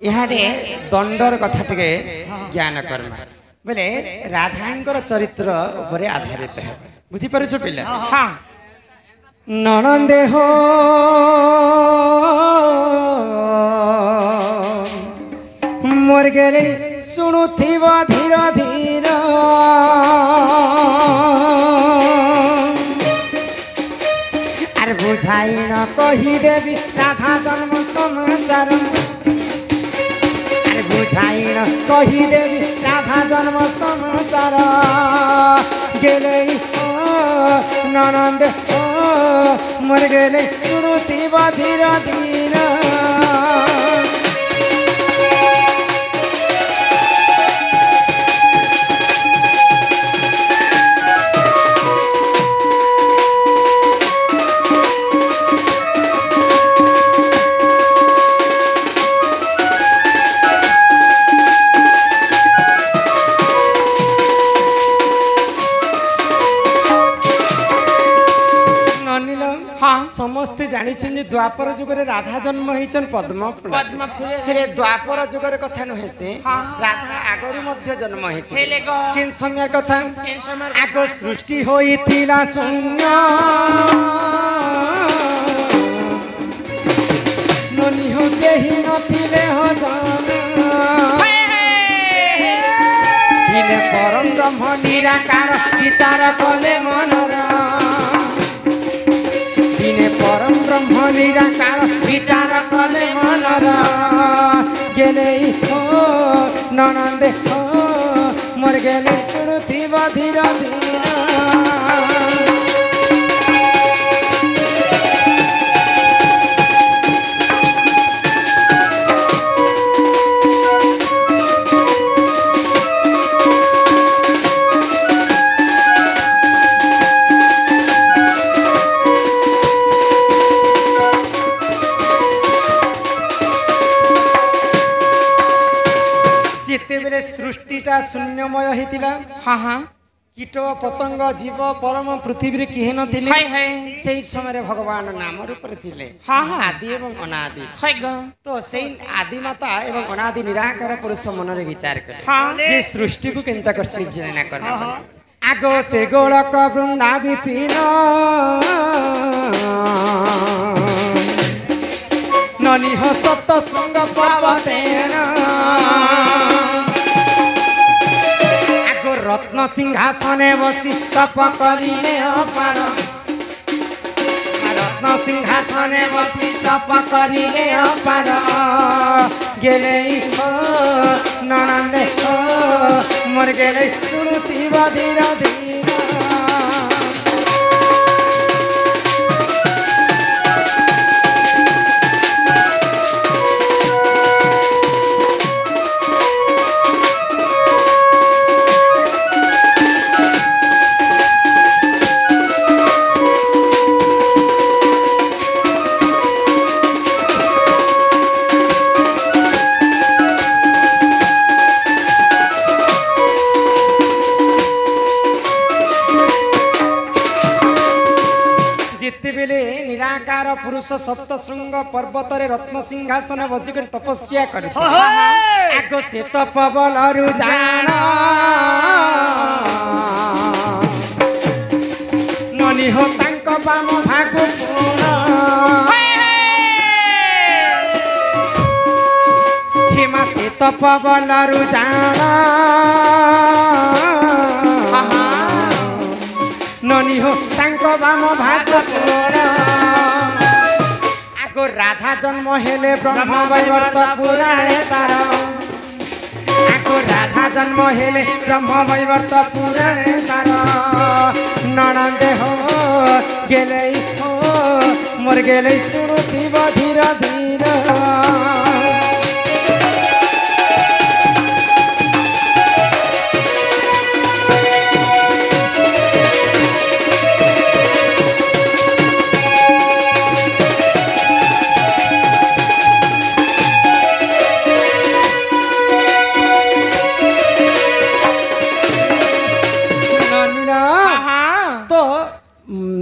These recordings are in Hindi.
इहारे दंडर कथा टिके ज्ञान कर्मा बोले राधांकर चरित्र उपरे आधारित है बुझी पारुछ पिला हाँ ननंदे हो मोर गेले सुनुथिब धीर धीर आर बुझाई न कही देवी राधा जन्म समाचार आर बुझाई न कही देवी राधा जन्म समाचार गेले ननंद मोर गेले सुनुथिब धीर धीर समस्ते जानी द्वापर जुगरे राधा जन्म होइछन पद्म फूल हेरे द्वापर जुगरे कथा नुहे से राधा आगरु मध्य जन्म होइथिले किन समय कथा आग सृष्टि होइथिला शून्य ननी हो केहि नथिले हो जान दिने परम ब्रह्म निराकार विचार कले मनरा परम ब्रह्म निराकार विचार कले मनर गेले हो ननंदे हो मोर गेले सुनुथिब धीर धीर सृष्टिटा शून्यमय होइतिला हाँ हाँ कीट पतंग जीव परम पृथ्वी किहे नथिले सेही समय भगवान नाम रूप थिले हाँ हाँ आदि एवं अनादि तो सेही आदि माता एवं अनादि निराकार पुरुष मन रे विचार करे हाँ जे सृष्टि को केनता कर सृजना करना आगो से गोलक वृंदा विपिन ननी हो सप्त शृंग पर्वतेन रत्न सिंहासने बसी तप करिले अपार रत्न सिंहासने बसी तप करिले अपार गेले ननंदे मोर गेले सुनुथिब धीर धीर निराकार पुरुष सप्त श्रृंग पर्वत रत्न सिंहासन बसिक तपस्या करे आगो से तपबलरु जान ननी हो तांक बाम भागु पूर्ण हिमा से तपबलरु जान ननी हो तांक बाम भागु पूर्ण आगो राधा जन्म हेले ब्रह्म वैवर्त पुराणे सार आगो राधा जन्म हेले ब्रह्म वैवर्त पुराणे सार ननंदे हो गेले हो मोर गेले सुनुथिब धीर धीर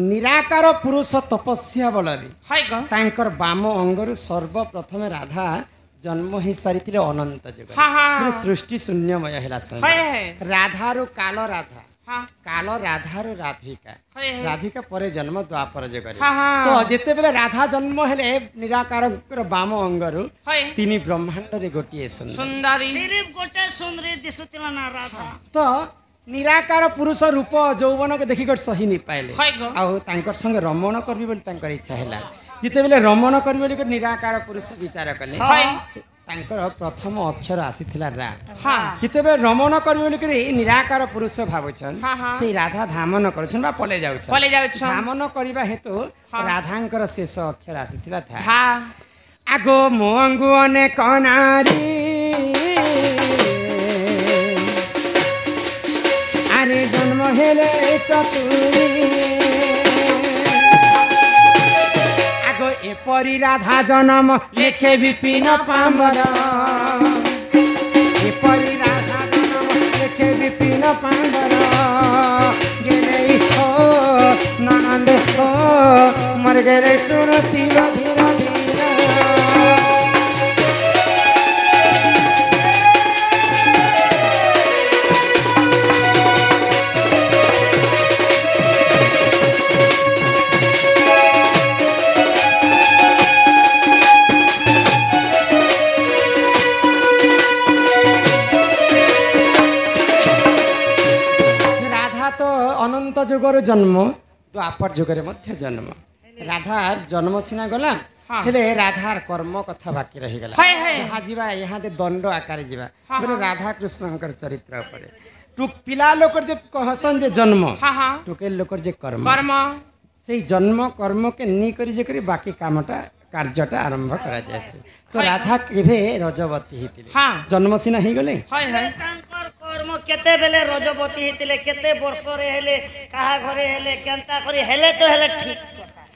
निराकार पुरुष तपस्या बल तांकर बाम अंगरु सर्वप्रथम राधा जन्म हो सारी अनंत जुग सृष्टि शून्यमय है समय राधारु काल राधा काल राधारु राधिका राधिका परे जन्म द्वापर जुग तो जिते बेले राधा जन्म हेले निराकार बाम अंगरु तीन ब्रह्मांड रे गोटे सुंदरी सिर्फ गोटे सुंदरी दिसुतिला ना राधा तो निराकार पुरुष रूप यौवन के देखिक सही नहीं पाइले आउ संगे रमण करबी बोली तांकर इच्छा हैला जिते बेले रमण करबी बोली निराकार पुरुष विचार कले तांकर प्रथम अक्षर आसीथिला रा जिते बेले रमण करबी बोली निराकार पुरुष भाबुछन से राधा धामन करछन बा पले जाउछन धामन करिबा हेतु राधांकर शेष अक्षर आसीथिला था आगो मोंगु अनेक नारी अरे जन्म हेले चतुरी आगो एपरी राधा जन्म लेखे विपिन पाम्बर एपरी राधा जन्म लेखे विपिन पाम्बर गेले हो ननंद हो मर गेले सुरती धीर धीर अनंत जुगर जन्म द्वापर जुगर मध्य जन्म राधार जन्म सीना गला हेले राधार कर्म कथा बाकी रही गला जहाँ जीवा यहाँ दे दंड आकार जीवा बोले राधा कृष्णकर चरित्र उपरे टुक पिला लोकर जे कहसन जे जन्म टुके लोकर जे कर्म से जन्म कर्म के नी करी जे करी बाकी कामटा कार्यटा आरंभ करा जायसे तो राधा केभे रजवती हितिले जन्म सीना ही गले तांकर कर्म केते बेले रजवती हितिले केते वर्ष रे हेले कहा घरे हेले केंता करी हेले तो हेले ठीक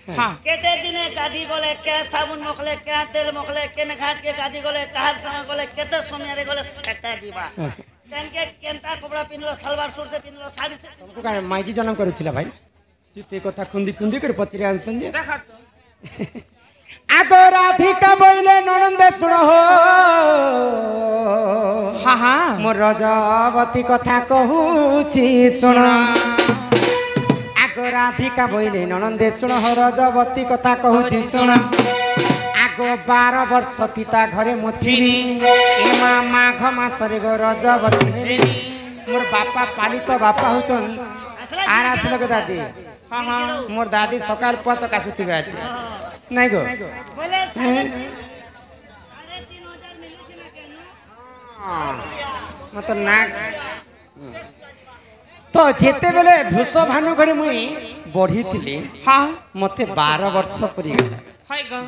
कथा केते दिने गादी गले के साबुन मखले के तेल मखले केने घाट के गादी गले कहा संग गले केते समय रे गले सेटा दिबा के केंता कपड़ा पिनलो सलवार सूट से पिनलो साड़ी से तुमको का माइजी जन्म करूथिला भाई चिते कथा खुंदी खुंदी कर पत्रिया आनसन जे देखा तो आगो राधिका बोले ननंदे सुन हो मोर रजवती कथा कहूची सुन आगो राधिका बोले ननंदे सुन हो रजवती कथा कहूची सुन आगो 12 वर्ष पिता घरे मुथिली एमा माघ मासरे गो रजवती हेली मोर बापा पालित बापा होचन आर आसलो के दादी मोर दादी सकाल पत कासुथिबा अछि नहीं गो बोले 3,500 मिलुछि ना केनु मत ना तो जेते बेले भूष भानु घरे मुई बढ़ी थिली मते 12 वर्ष पुरी गला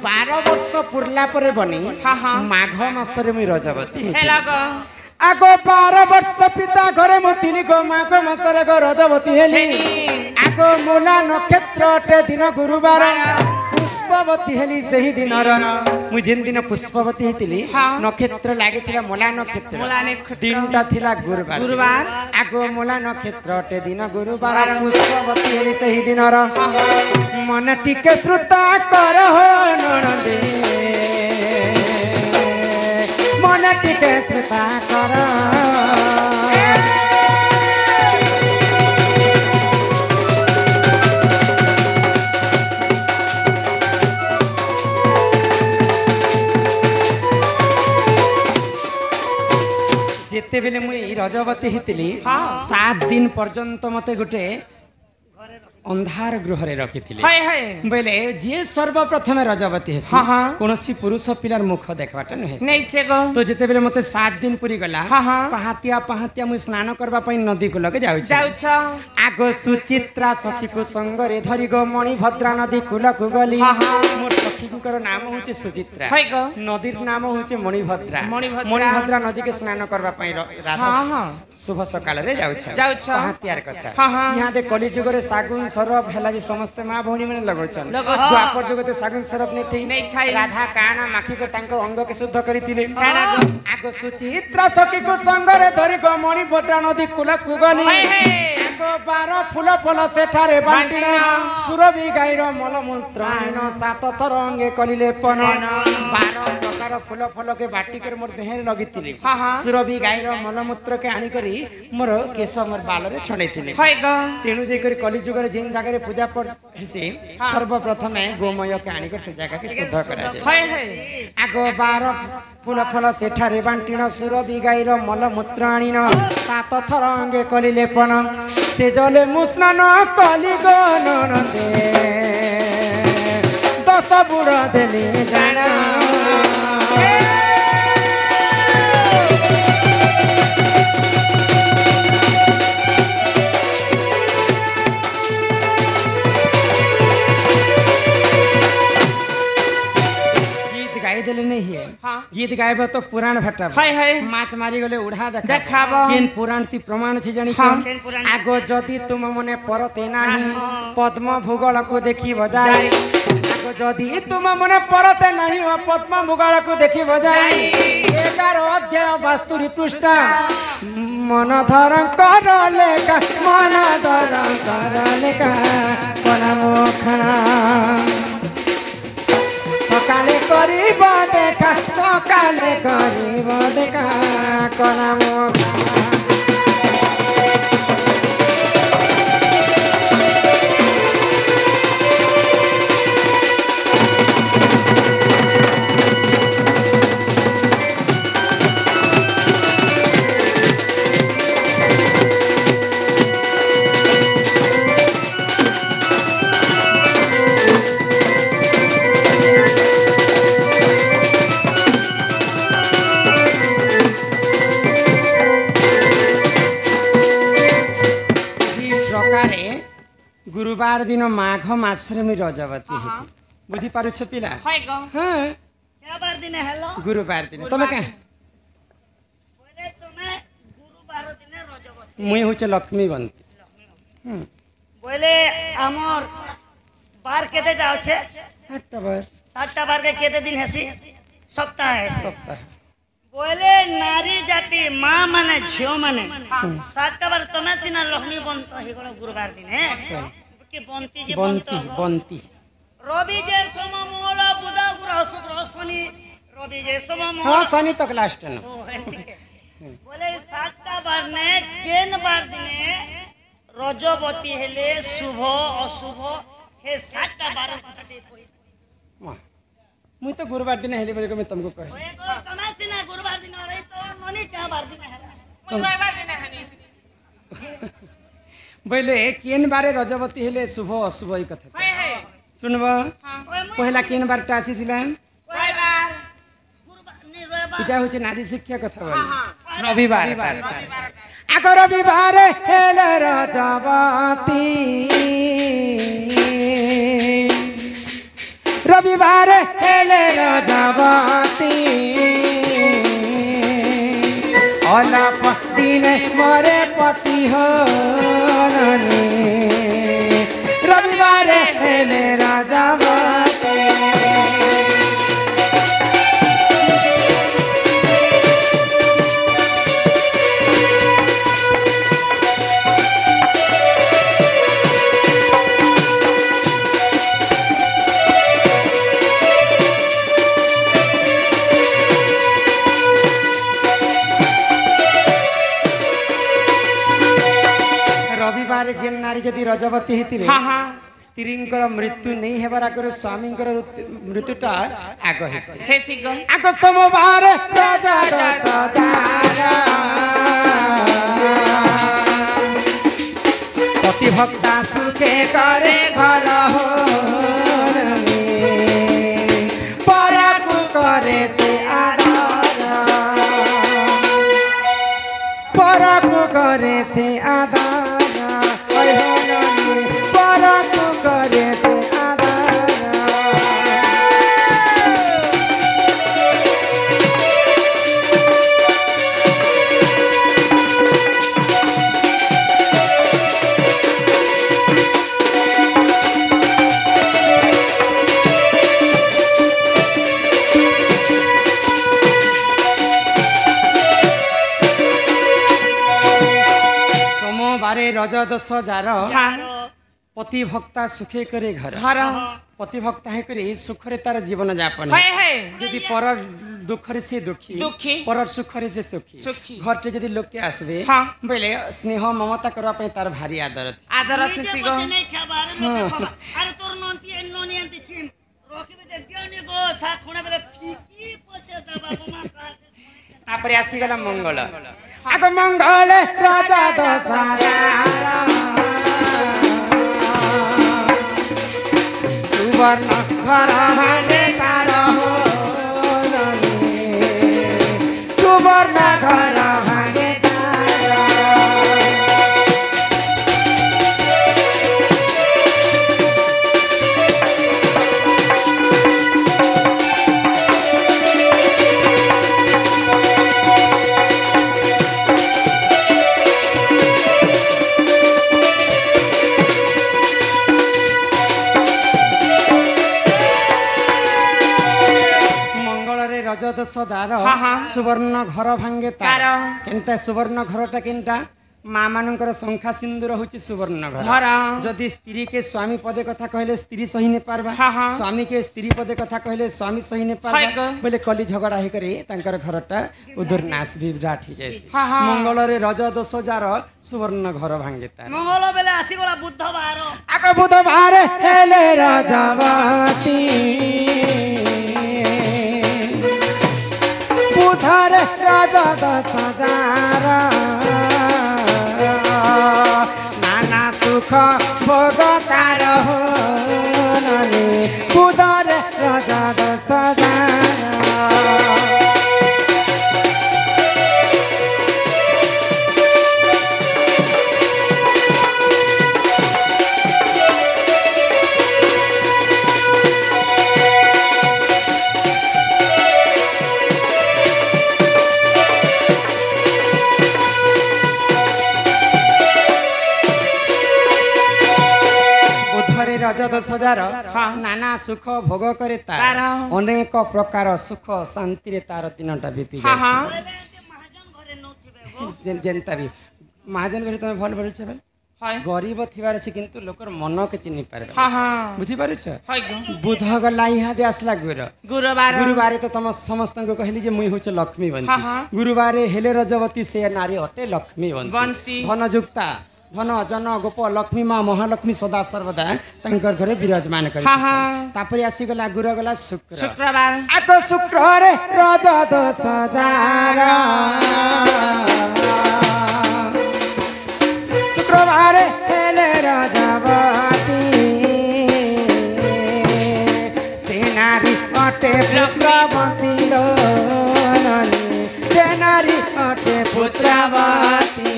12 वर्ष पुरला परे बनी माघ मासरे मुई रजवती हेला गो आगो 12 वर्ष पिता घरे मुतिली गो माघ मासरे गो रजवती हेली आगो मोला नक्षत्र टे दिन गुरुवार पुष्पवती हेली सही दिन मु जेन दिन पुष्पवती हेतिली नक्षत्र लागिथिला मोला नक्षत्र दिनटा थिला गुरुवार आगो मोला नक्षत्र टे दिन गुरुवार पुष्पवती हेली सही दिन मन टिके श्रुता कर हो ननदे मन टिके श्रुता कर जेते बेले मुई रजवती हितली 7 दिन पर्यंत मते गुटे अंधार गृह रे रखिथिले बोले जे सर्वप्रथम रजवती हेसी कोनोसी पुरुष पिलार मुख देखबाटा नै से गो तो जेते बेले मते 7 दिन पुरी गला पहातिया पहातिया मु स्नान करबा पई नदी को लगे जाउछ आगो सुचित्रा सखी को संग रे धरि गो मणिभद्रा नदी कुल को गली मोर सखीकर नाम होचे सुचित्रा नदीर नाम होचे मणिभद्रा नदी के स्नान करबा पई राधा शुभ सकाल रे जाउछ पहातियार कथा यहां दे कली जुग रे सागुन सरफ हेला जे समस्त मां भौणी माने लगोचन द्वापर जुगते सागुन सरफ नै थई राधा काना माखी को तांकर अंग के शुद्ध करितिले आगो सुचित्रा सखी को संग रे धरि गो मणिभद्रा नदी कुल कुगली आगो 12 फूल फल सेठारे बांटिना सुरभि गाईर मल मूत्र न 7 थर अंगे कलिले पन 12 प्रकार फूल फल के बाटी कर मोर देह लगी हाँ हाँ सुरभि गाईर मलमूत्र के आनी करी मोर केश मोर बाल रे छड़े हाय ग तेणु जाकर कलिजुग जेन जगह पूजा हेसी सर्वप्रथम गोमय के आनी से जगह के शुद्ध करा हाय हाय आग बार फूल फल सेठारे बांटीन सुरभि गाईर मलमूत्र आनीन 7 थर अंगे कली लेपन से जले मुस्नान कली गनदे 10 बुड़ देली जाना देले नहीं है हाँ। गीत गायब तो पुराण भट्टा हाय हाय माछ मारी गले उड़ा देखाबो केन पुराण ती प्रमाण थी जानि हाँ। आगो जदि तुम मने परते नाही पद्म भूगोल को देखि बजाई आगो जदि तुम मने परते नाही पद्म भूगोल को देखि बजाई 11 अध्याय 72 पृष्ठ मन धर कर लेका मन धर कर लेका कोना मोखा सकाले करीब देखा सकाले करीब देखा कना गुरुवार दिन माघ मासरे मी रजवती बुझी पारु छ पिला हाय ग हां क्या बार दिन हेलो गुरुवार दिन तमे का बोले तुम्हें गुरुवार दिन रजवती मुई होचे लक्ष्मी बंती बोले हमर बार केते जाउ छे 7टा बार के केते दिन हेसी सप्ताह है सप्ताह बोले नारी जाति माँ माने झियो माने 7टा बार तमे सिना लक्ष्मी बंत ही गुरुवार दिन है कि बंती जे बंती बंती रवि जे सोम मंगल बुध गुरु शुक्र शनि रवि जे सोम मंगल हां शनि तक लास्ट न बोले 7टा बार ने केन बार दिने रजवती हेले शुभ अशुभ हे 7टा बार कथा दे कोई वाह मुई तो गुरुवार दिन हेले बोले मैं तुमको कहे ओए को तमासी ना गुरुवार दिन रही तो ननी क्या बार दिन है गुरुवार दिन हनी बोले केन बारे रजवती हेले शुभ अशुभ ई कथा हाय हाय सुनबो पहला केन बार टासी दिलाम रविवार गुरुवार नि रविवार इटा होचे नारी शिक्षा कथा बोली रविवार आग रविवार हेले रजवती रविवार हेले रजवती अलाप दिन मरे पति हो रविवार हेले रजवती रविवार जेन नारी जदि रजवती हेतिले हां हां स्त्रींकर मृत्यु नहीं हेबार आगर स्वामींकर मृत्युटा आग हेसी हेसी ग आग सोमवार राजा सजारा पति भक्ता सुखे करे घर हो परकु करे से आधार परकु करे से आधार परकु करे से आधार सोमवारे रज दश जार पति भक्ता सुखे करे घर घर पति भक्ता है करे सुखरे तार जीवन यापन हाय हाय यदि पर दुखरे से दुखी दुखी। पर सुखरे से सुखी सुखी। घर टे जदी लोग के आसबे हाँ। बोले स्नेह ममता करवा पे तार भारी आदर आदर আছে নিজে সিগো বসে নেই খাবার লোকে খাবার আরে তোর ননি আনতে চিন রকিবে দে দিওনি গো সা খুনে বেলে ফিকি পচে দা বাবু মা কাকে तापरे आसी गला मंगल आगो मंगल राजा दशहरा सुवर्ण घर भांगे तारो सुवर्ण घर भांगे तारो रज दशदार हाँ, हाँ। सुवर्ण घर भांगे तार तार। केनता सुवर्ण घरटा केनता माँ मानकर शंखा सिंदूर होची सुवर्ण घर घर। जदि स्त्री के स्वामी पदे कथा कहले स्त्री सही ने पारबा हाँ, हाँ। स्वामी के स्त्री पदे कथा कहले स्वामी सही ने हाय पारबा गो। बोले कली झगड़ा हे करे तांकर घरटा उधर नाश विराट ही जैसे हाँ, हाँ। मंगल रे रज दशजार सुवर्ण घर भांगे तार মঙ্গল বেলে আসি গলা বুধবার आगो बुधवार हेले राजावती बुधर राजा दशहजार नाना सुख भोग तार हो बुधर राजा दशहजार बुधरे रज दशहजार नाना सुख भोग करे तार तार। अनेक प्रकार सुख शांति रे तार तीनटा बीती हाँ, हाँ। जाए মহাজন ঘরে নথিবে গো जेनता भी महाजन घरे तुम भल बोलछ भाई হয় गरीब थिबार अछि किंतु लोकर मन के चिन्हि पारबे हाँ हाँ बुझी पारुछ হয় গো बुध गला यहाँ दे आसला গুরুবার गुरुवारे तो तम समस्त को कहली जे मुई होछ लक्ष्मी हाँ, बंती हाँ। गुरुवारे हेले रजवती से नारी अटे लक्ष्मी बंती। बंती धन जुक्ता धन जन गोप लक्ष्मी माँ महालक्ष्मी सदा सर्वदा तांकर घरे विराजमान करी हाँ, हाँ। तापरे आसी गला गुरु गला शुक्र শুক্রবার आको शुक्र रे रज दशहजार शुक्रवार हेले राजावती सेनारी अटे पुत्रवती लोननी सेनारी अटे पुत्रवती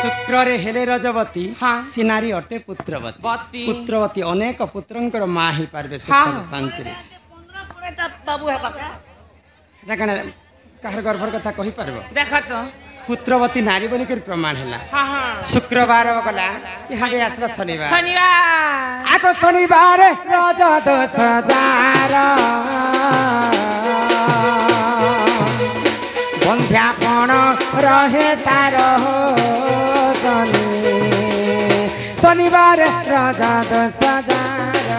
शुक्र हेले रजवती हाँ। सिनारी अटे पुत्रवती बती। पुत्रवती अनेक पुत्रंकर माँ ही पारबे हाँ। सुख शांति रे 15 বাবু হেবা एटा कण काहर गर्भर कथा कहि पारबो দেখ তো पुत्रवती नारी बोली कर प्रमाण हैला हाँ हाँ शुक्रवार गला यहाँ दे आसबा शनिवार শনিবার आको शनिवार रज दशहजार बंध्यापण रहे तार हो शनि शनिवार रज दशहजार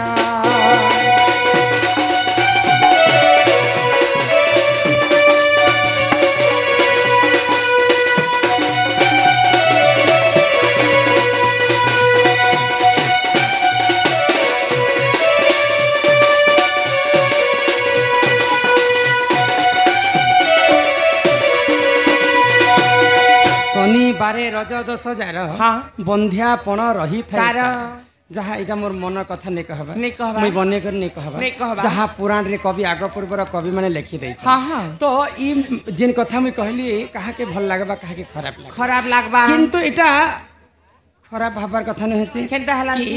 शनिवार रज दशहजार हाँ। बंध्यापण रही तार। जहाँ इटा मोर मन कथा नहीं कहबा नहीं कहबा। मुई बने कर नहीं कहबा नहीं कहबा। जहाँ पुराण रे कवि आग पूर्वर कवि माने लिखि दै हाँ हाँ तो ई जिन कथा मुई कहली काहा के भल लागबा काहा के खराब लागबा खराब লাগবা किंतु इटा खराब भाबार कथा नहीं है কেনতা হলা कि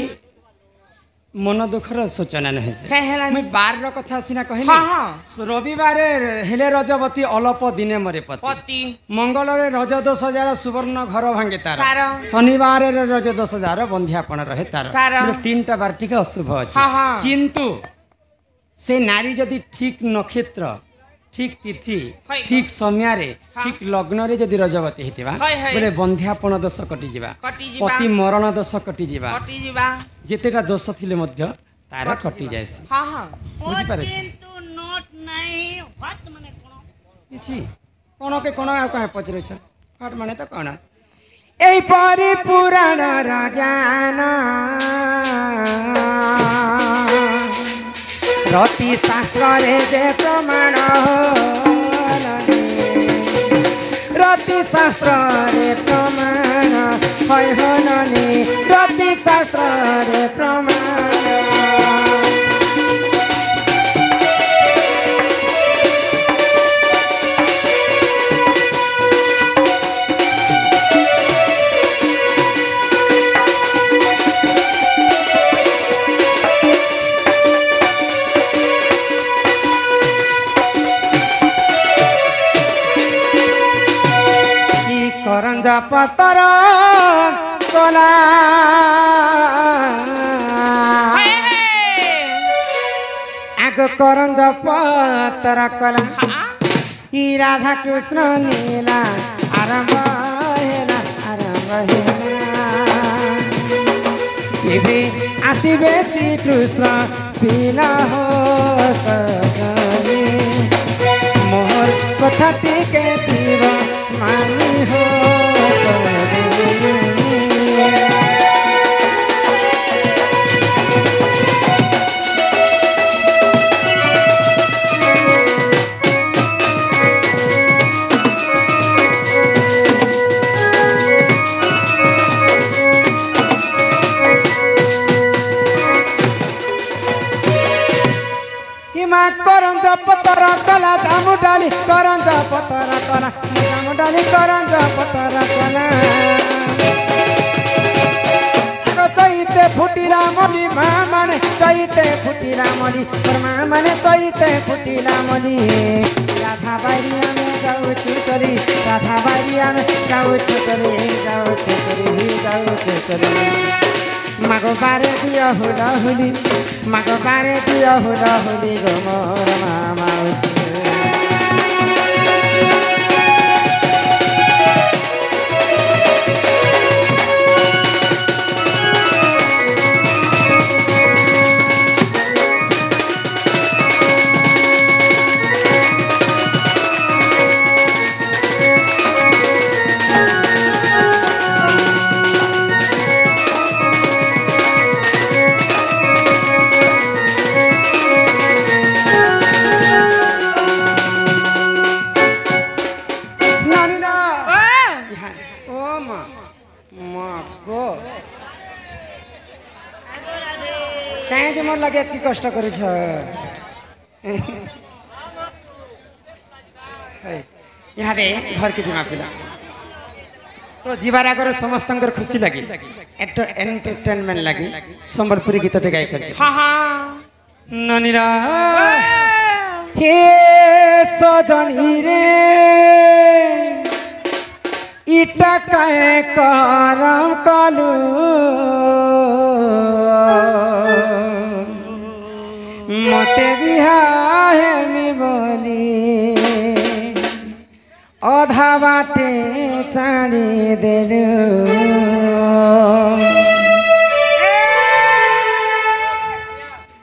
मन दुखर सूचना नहीं से କାଇଁ ହେଲାନି मुई बार रो कथा सिना कहली हाँ, हाँ। रविवार हेले रजवती अलप दिने मरे पति ପତି मंगल रज 10,000 सुवर्ण घर भांगे तार तार। शनिवार रज 10,000 बंध्यापन रहे तार तार। मतलब 3टा बार टिके अशुभ अछि हाँ, हाँ। किंतु से नारी जदि ठीक नक्षत्र ठीक तिथि है। ठीक समय रे हाँ। ठीक लग्न रे जदि रजवती हेतिबा है, है। बोले बंध्यापन दोष कटि जिबा कटिଯିବା पति मरण दोष कटि जिबा କଟିଯିବା जेतेटा दोष थिले मध्य तार कटि जायसी ହଁ ହଁ बुझि पारछि কিন্তু নোট নাই হোয়াট মানে কোন କିଛି କ'ଣ କେ କ'ଣ ଆଉ କାହିଁ ପଚାରୁଛ ହଟ୍ ମାନେ ତ କ'ଣ ଏଇପରି ପୁରାଣର ଜ୍ଞାନ ରତି ଶାସ୍ତ୍ରରେ ଯେ ପ୍ରମାଣ ରତି ଶାସ୍ତ୍ରରେ ପ୍ରମାଣ হয় ହନନି ରତି ଶାସ୍ତ୍ରରେ ପ୍ରମାଣ করঞ্জ পতর কলা আগ করঞ্জ পতর কলা ই রাধা কৃষ্ণ নীলা আরম্ভ হেলা ଏବେ ଆସିବେ ଶ୍ରୀକୃଷ୍ଣ ପିଲା ହୋ ସଜନି ମୋହର କଥା ଟିକେ ଥିବ ମାନି ହୋ ସଜନି हिमा करंज पतर कला जामुडाली करंज पतर कला जामुडाली करंज पतर कला चैते फुटिला मली माँ माने चैते फुटिला मली माँ माने चैते फुटिला मली राधा बारिया में जाऊ चली राधा बारिया में जाऊ चली मागो बारे दिया हुला हुली मागो बारे दिया हुला हुली गो मोर मामा कहीं जे मन लगे कि कष्ट करे छ यहाँ दे घर के जिमा पिला तो जीवार आगर समस्त खुशी लगी एंटरटेनमेंट लगी संबलपुरी गीत गाय कर ହଁ ହଁ ननीरा हे सजनी रे इटा काहे करम कलू मते बिहाहे में बोली अधा बाटे चाणी देलू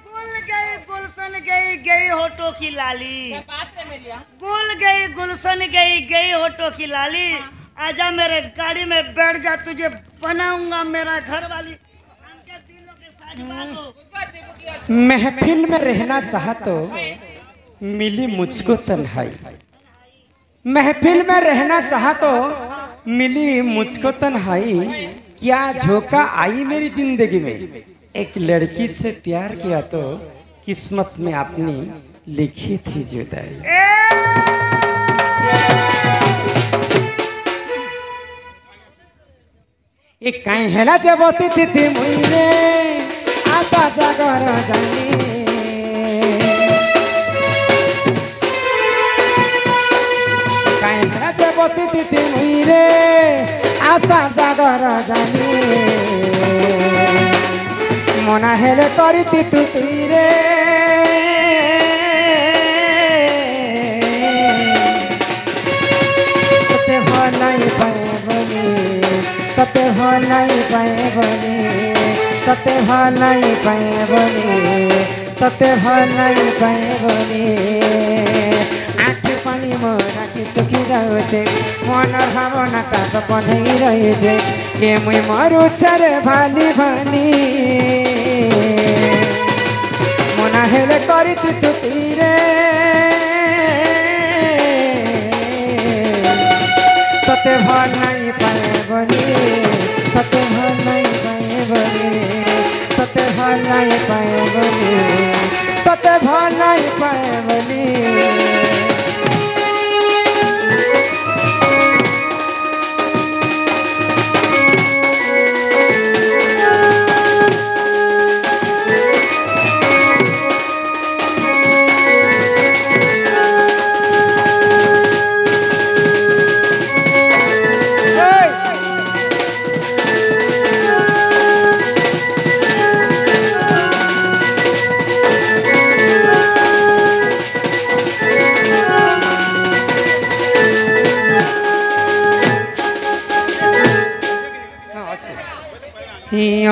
गुल गई गुलशन गई गई होठों की लाली गुल गई गुलशन गई गई होठों की लाली आजा मेरे गाड़ी में बैठ जा तुझे बनाऊंगा मेरा घर वाली हमके दिलों के साथ बागो महफिल में रहना चाहा तो मिली मुझको तन्हाई महफिल में रहना चाहा तो मिली मुझको तन्हाई क्या झोंका आई मेरी जिंदगी में एक लड़की से प्यार किया तो किस्मत में अपनी लिखी थी जुदाई एक कहीं हेला जे बसी थी मुई रे आशा जग বসিতি মুইরে আশা জাগর জানি মনা হেলে করিতি তুই রে তোতে ভলাই পায় বলি তোতে ভলাই পায় বলি তোতে ভলাই পায় বলি তোতে ভলাই পায় বলি আখি পানি মোর আখি শুকি যাচ্ছে মনের ভাবনাটা সপনেই রয়েছে কে মুই মরুছারে ভালি ভালি মনা হেলে করিতি তুই রে তোতে ভাল নাই পায় বলি তোতে ভাল নাই পায় বলি তোতে ভাল নাই পায় বলি তোতে ভাল নাই পায় বলি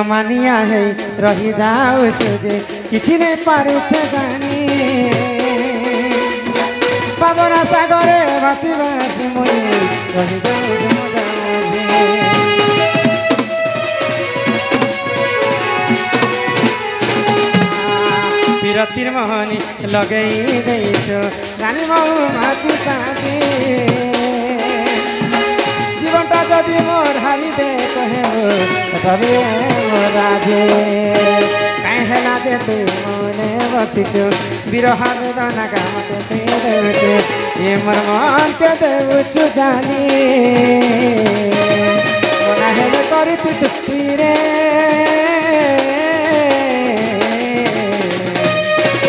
মানিয়া হে রহি যাউছে যে কিছু নেই পারুছে জানি পাবনা সাগরে ভাসি ভাসি মুই রহি যাউছে মজা বিরতির মোহনী লগেই দেইছ রানী মৌ মাছি সাথী জীবনটা যদি মোর হারি দে কহে সতবে রাজে কাই হেলা যে তুই মনে বসিছ বিরহা বেদনা গামতে দেউছে এ মোর মনকে দেউছু জানি মনা হেলে করিতি তুই রে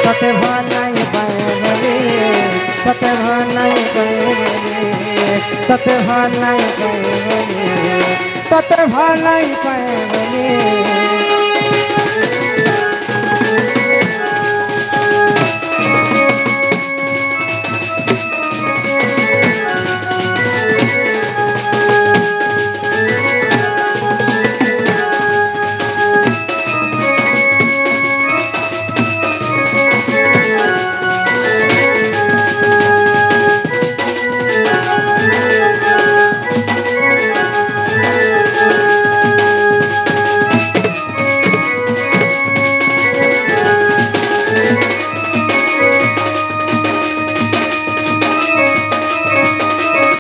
তোতে ভাল নাই পায় বলি তোতে ভাল নাই পায় বলি তোতে ভাল নাই পায় বলি তোতে ভাল নাই পায় বলি